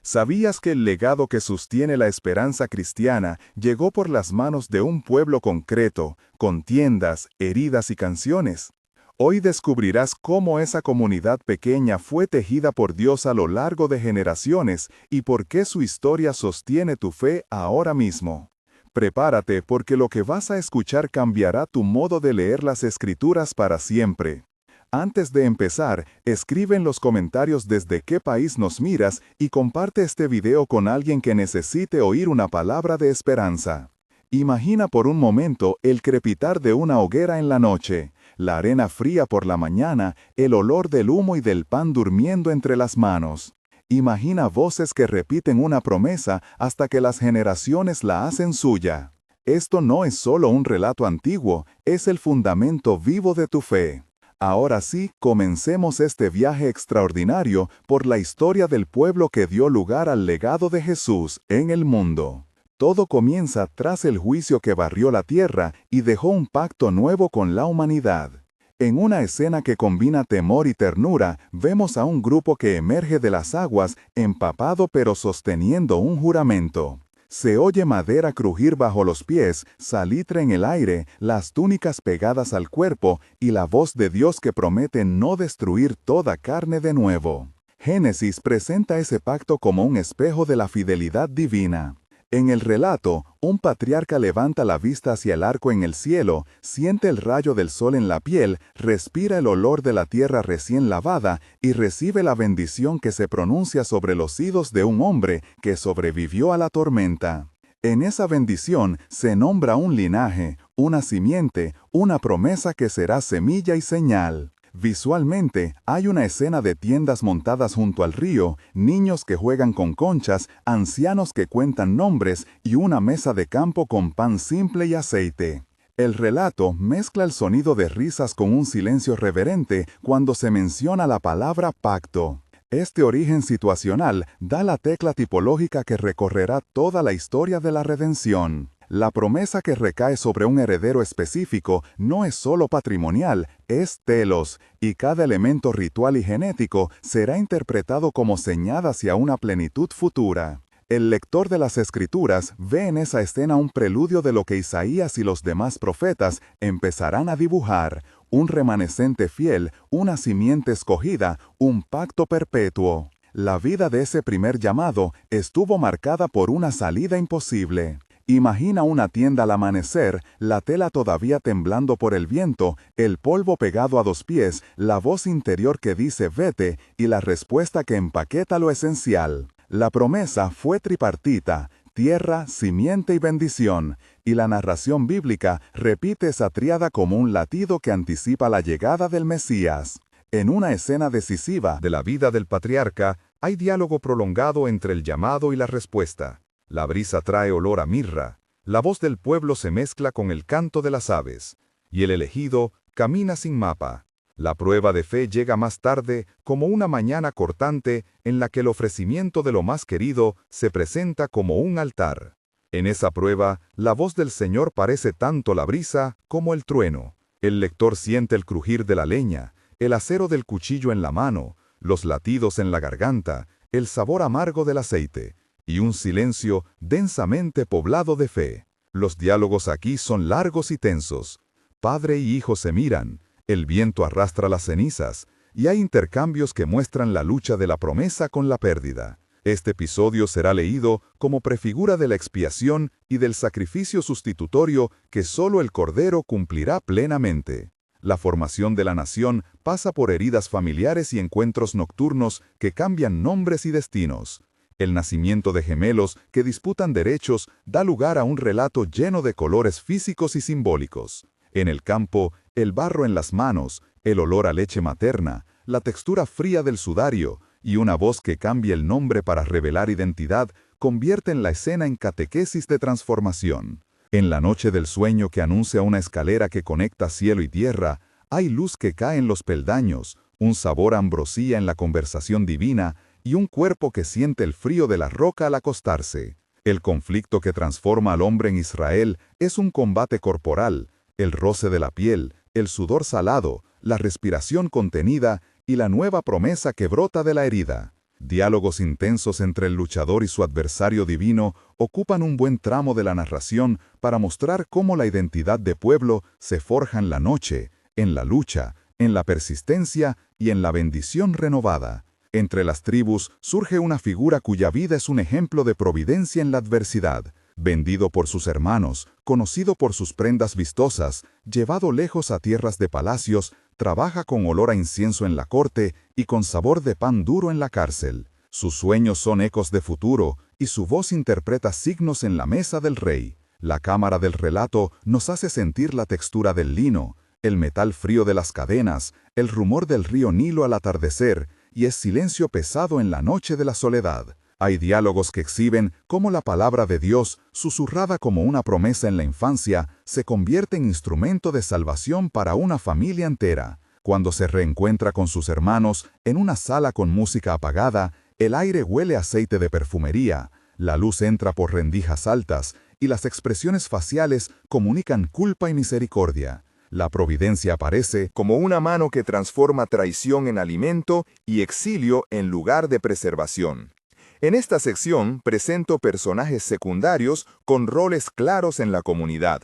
¿Sabías que el legado que sostiene la esperanza cristiana llegó por las manos de un pueblo concreto, con tiendas, heridas y canciones? Hoy descubrirás cómo esa comunidad pequeña fue tejida por Dios a lo largo de generaciones y por qué su historia sostiene tu fe ahora mismo. Prepárate porque lo que vas a escuchar cambiará tu modo de leer las Escrituras para siempre. Antes de empezar, escribe en los comentarios desde qué país nos miras y comparte este video con alguien que necesite oír una palabra de esperanza. Imagina por un momento el crepitar de una hoguera en la noche, la arena fría por la mañana, el olor del humo y del pan durmiendo entre las manos. Imagina voces que repiten una promesa hasta que las generaciones la hacen suya. Esto no es solo un relato antiguo, es el fundamento vivo de tu fe. Ahora sí, comencemos este viaje extraordinario por la historia del pueblo que dio lugar al legado de Jesús en el mundo. Todo comienza tras el juicio que barrió la tierra y dejó un pacto nuevo con la humanidad. En una escena que combina temor y ternura, vemos a un grupo que emerge de las aguas, empapado pero sosteniendo un juramento. Se oye madera crujir bajo los pies, salitre en el aire, las túnicas pegadas al cuerpo y la voz de Dios que promete no destruir toda carne de nuevo. Génesis presenta ese pacto como un espejo de la fidelidad divina. En el relato, un patriarca levanta la vista hacia el arco en el cielo, siente el rayo del sol en la piel, respira el olor de la tierra recién lavada y recibe la bendición que se pronuncia sobre los hijos de un hombre que sobrevivió a la tormenta. En esa bendición se nombra un linaje, una simiente, una promesa que será semilla y señal. Visualmente, hay una escena de tiendas montadas junto al río, niños que juegan con conchas, ancianos que cuentan nombres y una mesa de campo con pan simple y aceite. El relato mezcla el sonido de risas con un silencio reverente cuando se menciona la palabra pacto. Este origen situacional da la tecla tipológica que recorrerá toda la historia de la redención. La promesa que recae sobre un heredero específico no es solo patrimonial, es telos, y cada elemento ritual y genético será interpretado como señal hacia una plenitud futura. El lector de las Escrituras ve en esa escena un preludio de lo que Isaías y los demás profetas empezarán a dibujar, un remanescente fiel, una simiente escogida, un pacto perpetuo. La vida de ese primer llamado estuvo marcada por una salida imposible. Imagina una tienda al amanecer, la tela todavía temblando por el viento, el polvo pegado a 2 pies, la voz interior que dice vete y la respuesta que empaqueta lo esencial. La promesa fue tripartita, tierra, simiente y bendición, y la narración bíblica repite esa tríada como un latido que anticipa la llegada del Mesías. En una escena decisiva de la vida del patriarca, hay diálogo prolongado entre el llamado y la respuesta. La brisa trae olor a mirra, la voz del pueblo se mezcla con el canto de las aves, y el elegido camina sin mapa. La prueba de fe llega más tarde como una mañana cortante en la que el ofrecimiento de lo más querido se presenta como un altar. En esa prueba, la voz del Señor parece tanto la brisa como el trueno. El lector siente el crujir de la leña, el acero del cuchillo en la mano, los latidos en la garganta, el sabor amargo del aceite, y un silencio densamente poblado de fe. Los diálogos aquí son largos y tensos. Padre y hijo se miran, el viento arrastra las cenizas, y hay intercambios que muestran la lucha de la promesa con la pérdida. Este episodio será leído como prefigura de la expiación y del sacrificio sustitutorio que solo el Cordero cumplirá plenamente. La formación de la nación pasa por heridas familiares y encuentros nocturnos que cambian nombres y destinos. El nacimiento de gemelos que disputan derechos da lugar a un relato lleno de colores físicos y simbólicos. En el campo, el barro en las manos, el olor a leche materna, la textura fría del sudario y una voz que cambia el nombre para revelar identidad convierten la escena en catequesis de transformación. En la noche del sueño que anuncia una escalera que conecta cielo y tierra, hay luz que cae en los peldaños, un sabor a ambrosía en la conversación divina y un cuerpo que siente el frío de la roca al acostarse. El conflicto que transforma al hombre en Israel es un combate corporal, el roce de la piel, el sudor salado, la respiración contenida y la nueva promesa que brota de la herida. Diálogos intensos entre el luchador y su adversario divino ocupan un buen tramo de la narración para mostrar cómo la identidad de pueblo se forja en la noche, en la lucha, en la persistencia y en la bendición renovada. Entre las tribus surge una figura cuya vida es un ejemplo de providencia en la adversidad. Vendido por sus hermanos, conocido por sus prendas vistosas, llevado lejos a tierras de palacios, trabaja con olor a incienso en la corte y con sabor de pan duro en la cárcel. Sus sueños son ecos de futuro y su voz interpreta signos en la mesa del rey. La cámara del relato nos hace sentir la textura del lino, el metal frío de las cadenas, el rumor del río Nilo al atardecer y es silencio pesado en la noche de la soledad. Hay diálogos que exhiben cómo la palabra de Dios, susurrada como una promesa en la infancia, se convierte en instrumento de salvación para una familia entera. Cuando se reencuentra con sus hermanos en una sala con música apagada, el aire huele a aceite de perfumería, la luz entra por rendijas altas y las expresiones faciales comunican culpa y misericordia. La providencia aparece como una mano que transforma traición en alimento y exilio en lugar de preservación. En esta sección presento personajes secundarios con roles claros en la comunidad.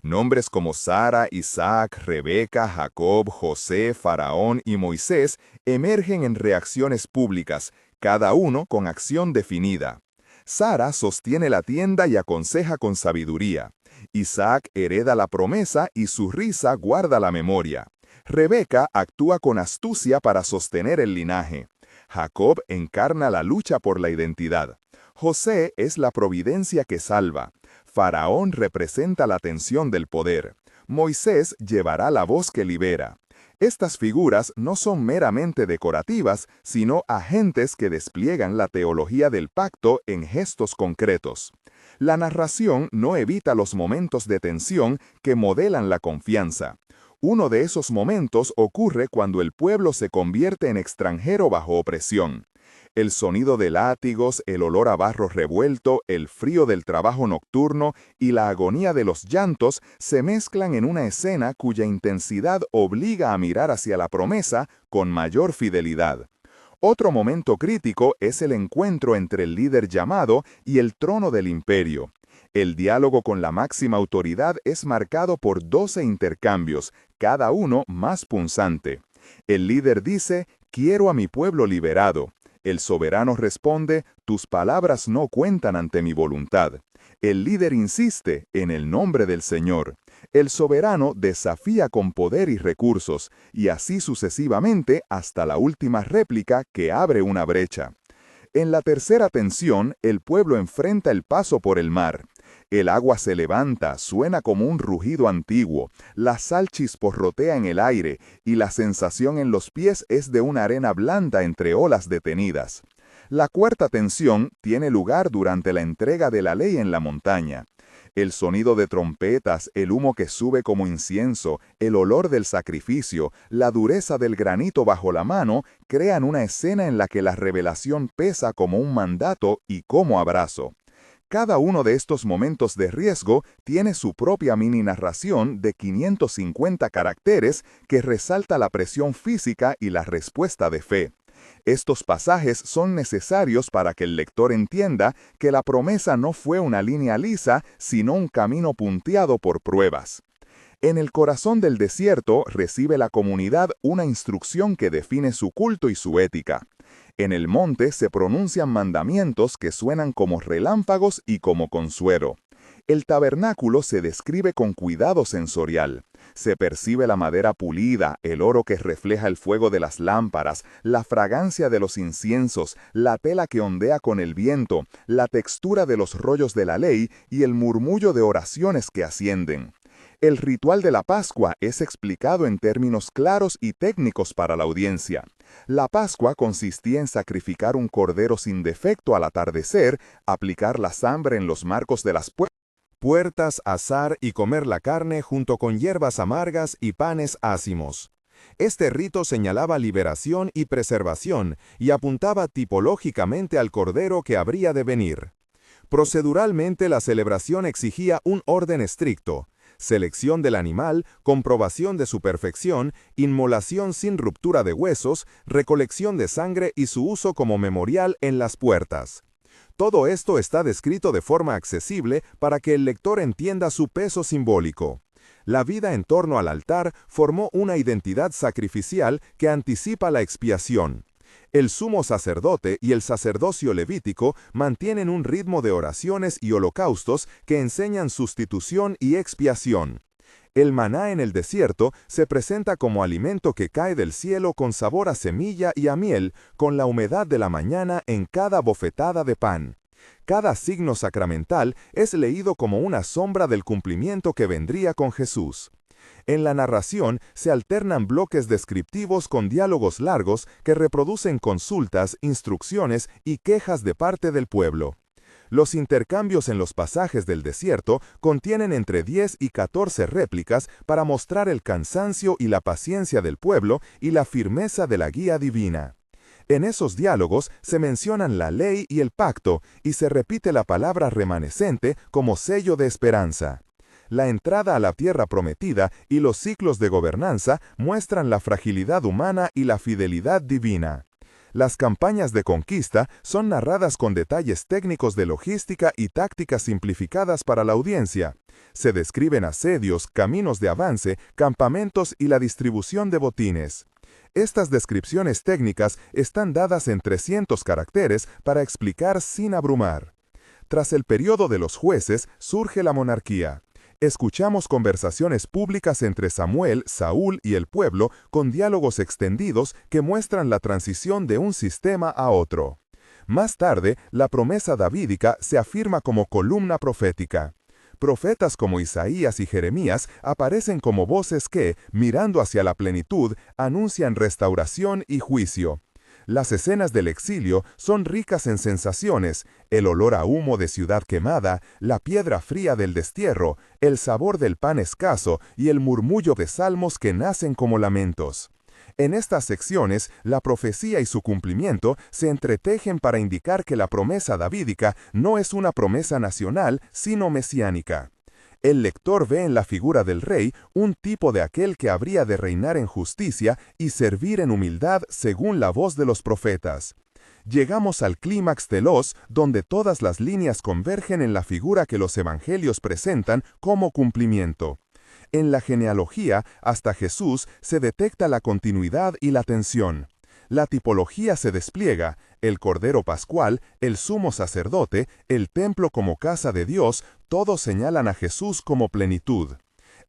Nombres como Sara, Isaac, Rebeca, Jacob, José, Faraón y Moisés emergen en reacciones públicas, cada uno con acción definida. Sara sostiene la tienda y aconseja con sabiduría. Isaac hereda la promesa y su risa guarda la memoria. Rebeca actúa con astucia para sostener el linaje. Jacob encarna la lucha por la identidad. José es la providencia que salva. Faraón representa la tensión del poder. Moisés llevará la voz que libera. Estas figuras no son meramente decorativas, sino agentes que despliegan la teología del pacto en gestos concretos. La narración no evita los momentos de tensión que modelan la confianza. Uno de esos momentos ocurre cuando el pueblo se convierte en extranjero bajo opresión. El sonido de látigos, el olor a barro revuelto, el frío del trabajo nocturno y la agonía de los llantos se mezclan en una escena cuya intensidad obliga a mirar hacia la promesa con mayor fidelidad. Otro momento crítico es el encuentro entre el líder llamado y el trono del imperio. El diálogo con la máxima autoridad es marcado por 12 intercambios, cada uno más punzante. El líder dice, «Quiero a mi pueblo liberado». El soberano responde, «Tus palabras no cuentan ante mi voluntad». El líder insiste, «En el nombre del Señor». El soberano desafía con poder y recursos, y así sucesivamente hasta la última réplica que abre una brecha. En la tercera tensión, el pueblo enfrenta el paso por el mar. El agua se levanta, suena como un rugido antiguo, la sal chisporrotea en el aire y la sensación en los pies es de una arena blanda entre olas detenidas. La cuarta tensión tiene lugar durante la entrega de la ley en la montaña. El sonido de trompetas, el humo que sube como incienso, el olor del sacrificio, la dureza del granito bajo la mano, crean una escena en la que la revelación pesa como un mandato y como abrazo. Cada uno de estos momentos de riesgo tiene su propia mini narración de 550 caracteres que resalta la presión física y la respuesta de fe. Estos pasajes son necesarios para que el lector entienda que la promesa no fue una línea lisa, sino un camino punteado por pruebas. En el corazón del desierto recibe la comunidad una instrucción que define su culto y su ética. En el monte se pronuncian mandamientos que suenan como relámpagos y como consuelo. El tabernáculo se describe con cuidado sensorial. Se percibe la madera pulida, el oro que refleja el fuego de las lámparas, la fragancia de los inciensos, la tela que ondea con el viento, la textura de los rollos de la ley y el murmullo de oraciones que ascienden. El ritual de la Pascua es explicado en términos claros y técnicos para la audiencia. La Pascua consistía en sacrificar un cordero sin defecto al atardecer, aplicar la sangre en los marcos de las puertas, asar y comer la carne junto con hierbas amargas y panes ácimos. Este rito señalaba liberación y preservación y apuntaba tipológicamente al cordero que habría de venir. Proceduralmente la celebración exigía un orden estricto. selección del animal, comprobación de su perfección, inmolación sin ruptura de huesos, recolección de sangre y su uso como memorial en las puertas. Todo esto está descrito de forma accesible para que el lector entienda su peso simbólico. La vida en torno al altar formó una identidad sacrificial que anticipa la expiación. El sumo sacerdote y el sacerdocio levítico mantienen un ritmo de oraciones y holocaustos que enseñan sustitución y expiación. El maná en el desierto se presenta como alimento que cae del cielo con sabor a semilla y a miel, con la humedad de la mañana en cada bofetada de pan. Cada signo sacramental es leído como una sombra del cumplimiento que vendría con Jesús. En la narración se alternan bloques descriptivos con diálogos largos que reproducen consultas, instrucciones y quejas de parte del pueblo. Los intercambios en los pasajes del desierto contienen entre 10 y 14 réplicas para mostrar el cansancio y la paciencia del pueblo y la firmeza de la guía divina. En esos diálogos se mencionan la ley y el pacto y se repite la palabra remanescente como sello de esperanza. La entrada a la tierra prometida y los ciclos de gobernanza muestran la fragilidad humana y la fidelidad divina. Las campañas de conquista son narradas con detalles técnicos de logística y tácticas simplificadas para la audiencia. Se describen asedios, caminos de avance, campamentos y la distribución de botines. Estas descripciones técnicas están dadas en 300 caracteres para explicar sin abrumar. Tras el periodo de los jueces surge la monarquía. Escuchamos conversaciones públicas entre Samuel, Saúl y el pueblo con diálogos extendidos que muestran la transición de un sistema a otro. Más tarde, la promesa davídica se afirma como columna profética. Profetas como Isaías y Jeremías aparecen como voces que, mirando hacia la plenitud, anuncian restauración y juicio. Las escenas del exilio son ricas en sensaciones, el olor a humo de ciudad quemada, la piedra fría del destierro, el sabor del pan escaso y el murmullo de salmos que nacen como lamentos. En estas secciones, la profecía y su cumplimiento se entretejen para indicar que la promesa davídica no es una promesa nacional, sino mesiánica. El lector ve en la figura del rey un tipo de aquel que habría de reinar en justicia y servir en humildad según la voz de los profetas. Llegamos al clímax de donde todas las líneas convergen en la figura que los evangelios presentan como cumplimiento. En la genealogía, hasta Jesús, se detecta la continuidad y la tensión. La tipología se despliega, el Cordero Pascual, el sumo sacerdote, el templo como casa de Dios, todos señalan a Jesús como plenitud.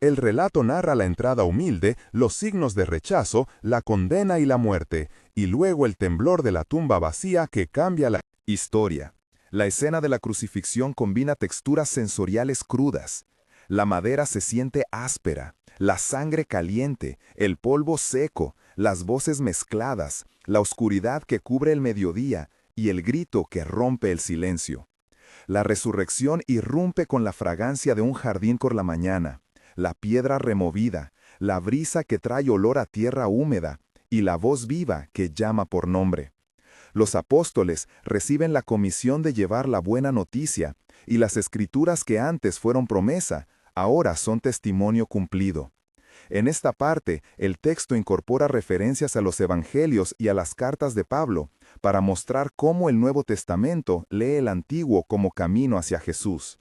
El relato narra la entrada humilde, los signos de rechazo, la condena y la muerte, y luego el temblor de la tumba vacía que cambia la historia. La escena de la crucifixión combina texturas sensoriales crudas. La madera se siente áspera, la sangre caliente, el polvo seco, las voces mezcladas, la oscuridad que cubre el mediodía y el grito que rompe el silencio. La resurrección irrumpe con la fragancia de un jardín por la mañana, la piedra removida, la brisa que trae olor a tierra húmeda y la voz viva que llama por nombre. Los apóstoles reciben la comisión de llevar la buena noticia, y las escrituras que antes fueron promesa, ahora son testimonio cumplido. En esta parte, el texto incorpora referencias a los evangelios y a las cartas de Pablo, para mostrar cómo el Nuevo Testamento lee el Antiguo como camino hacia Jesús.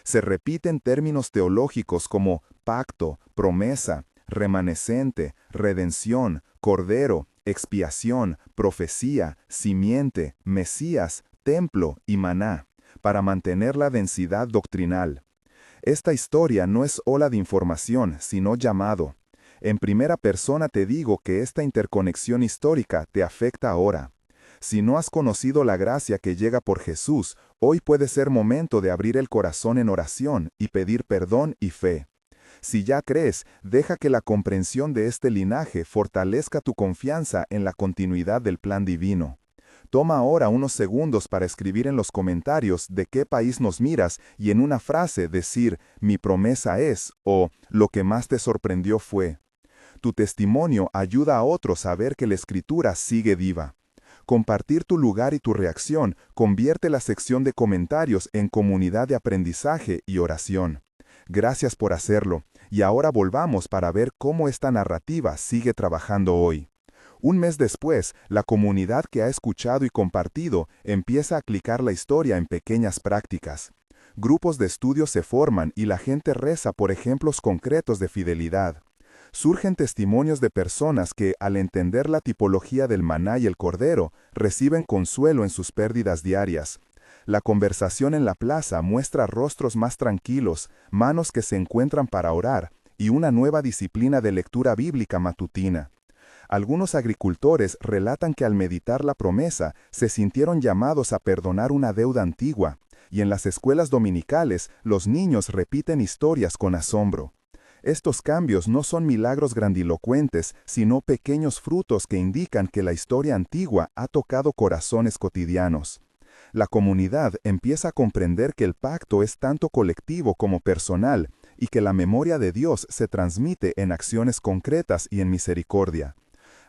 Se repiten términos teológicos como pacto, promesa, remanescente, redención, cordero, expiación, profecía, simiente, Mesías, templo y maná, para mantener la densidad doctrinal. Esta historia no es ola de información, sino llamado. En primera persona te digo que esta interconexión histórica te afecta ahora. Si no has conocido la gracia que llega por Jesús, hoy puede ser momento de abrir el corazón en oración y pedir perdón y fe. Si ya crees, deja que la comprensión de este linaje fortalezca tu confianza en la continuidad del plan divino. Toma ahora unos segundos para escribir en los comentarios de qué país nos miras y en una frase decir, mi promesa es, o lo que más te sorprendió fue. Tu testimonio ayuda a otros a ver que la Escritura sigue viva. Compartir tu lugar y tu reacción convierte la sección de comentarios en comunidad de aprendizaje y oración. Gracias por hacerlo, y ahora volvamos para ver cómo esta narrativa sigue trabajando hoy. Un mes después, la comunidad que ha escuchado y compartido empieza a aplicar la historia en pequeñas prácticas. Grupos de estudio se forman y la gente reza por ejemplos concretos de fidelidad. Surgen testimonios de personas que, al entender la tipología del maná y el cordero, reciben consuelo en sus pérdidas diarias. La conversación en la plaza muestra rostros más tranquilos, manos que se encuentran para orar, y una nueva disciplina de lectura bíblica matutina. Algunos agricultores relatan que al meditar la promesa se sintieron llamados a perdonar una deuda antigua, y en las escuelas dominicales los niños repiten historias con asombro. Estos cambios no son milagros grandilocuentes, sino pequeños frutos que indican que la historia antigua ha tocado corazones cotidianos. La comunidad empieza a comprender que el pacto es tanto colectivo como personal y que la memoria de Dios se transmite en acciones concretas y en misericordia.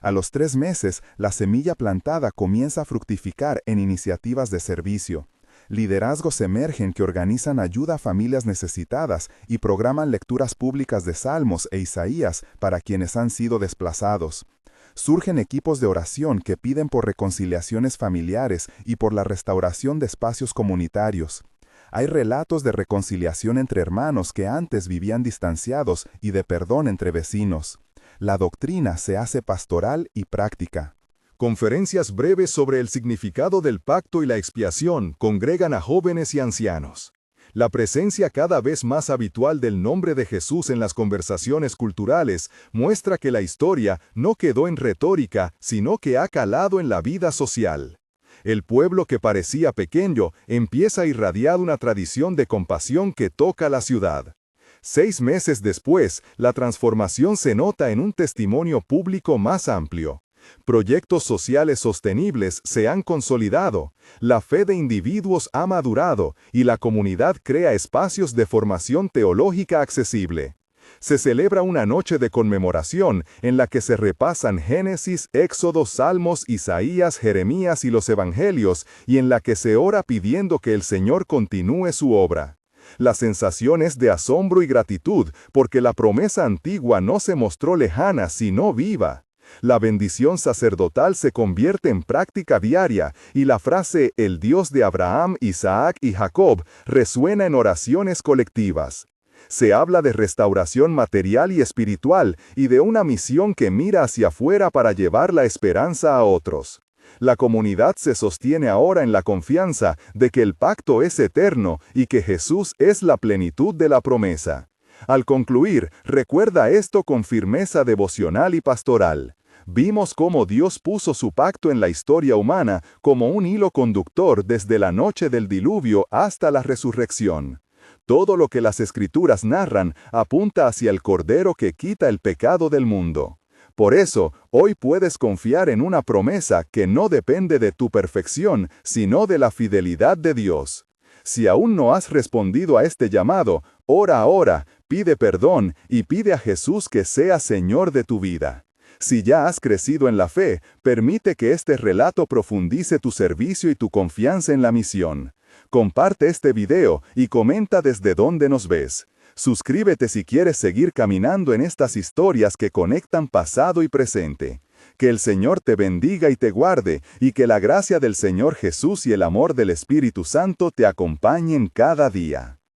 A los 3 meses, la semilla plantada comienza a fructificar en iniciativas de servicio. Liderazgos emergen que organizan ayuda a familias necesitadas y programan lecturas públicas de Salmos e Isaías para quienes han sido desplazados. Surgen equipos de oración que piden por reconciliaciones familiares y por la restauración de espacios comunitarios. Hay relatos de reconciliación entre hermanos que antes vivían distanciados y de perdón entre vecinos. La doctrina se hace pastoral y práctica. Conferencias breves sobre el significado del pacto y la expiación congregan a jóvenes y ancianos. La presencia cada vez más habitual del nombre de Jesús en las conversaciones culturales muestra que la historia no quedó en retórica, sino que ha calado en la vida social. El pueblo que parecía pequeño empieza a irradiar una tradición de compasión que toca la ciudad. 6 meses después, la transformación se nota en un testimonio público más amplio. Proyectos sociales sostenibles se han consolidado, la fe de individuos ha madurado y la comunidad crea espacios de formación teológica accesible. Se celebra una noche de conmemoración en la que se repasan Génesis, Éxodo, Salmos, Isaías, Jeremías y los Evangelios, y en la que se ora pidiendo que el Señor continúe su obra. La sensación es de asombro y gratitud, porque la promesa antigua no se mostró lejana, sino viva. La bendición sacerdotal se convierte en práctica diaria, y la frase «El Dios de Abraham, Isaac y Jacob» resuena en oraciones colectivas. Se habla de restauración material y espiritual, y de una misión que mira hacia afuera para llevar la esperanza a otros. La comunidad se sostiene ahora en la confianza de que el pacto es eterno y que Jesús es la plenitud de la promesa. Al concluir, recuerda esto con firmeza devocional y pastoral. Vimos cómo Dios puso su pacto en la historia humana como un hilo conductor desde la noche del diluvio hasta la resurrección. Todo lo que las Escrituras narran apunta hacia el Cordero que quita el pecado del mundo. Por eso, hoy puedes confiar en una promesa que no depende de tu perfección, sino de la fidelidad de Dios. Si aún no has respondido a este llamado, ora ahora, pide perdón y pide a Jesús que sea Señor de tu vida. Si ya has crecido en la fe, permite que este relato profundice tu servicio y tu confianza en la misión. Comparte este video y comenta desde dónde nos ves. Suscríbete si quieres seguir caminando en estas historias que conectan pasado y presente. Que el Señor te bendiga y te guarde, y que la gracia del Señor Jesús y el amor del Espíritu Santo te acompañen cada día.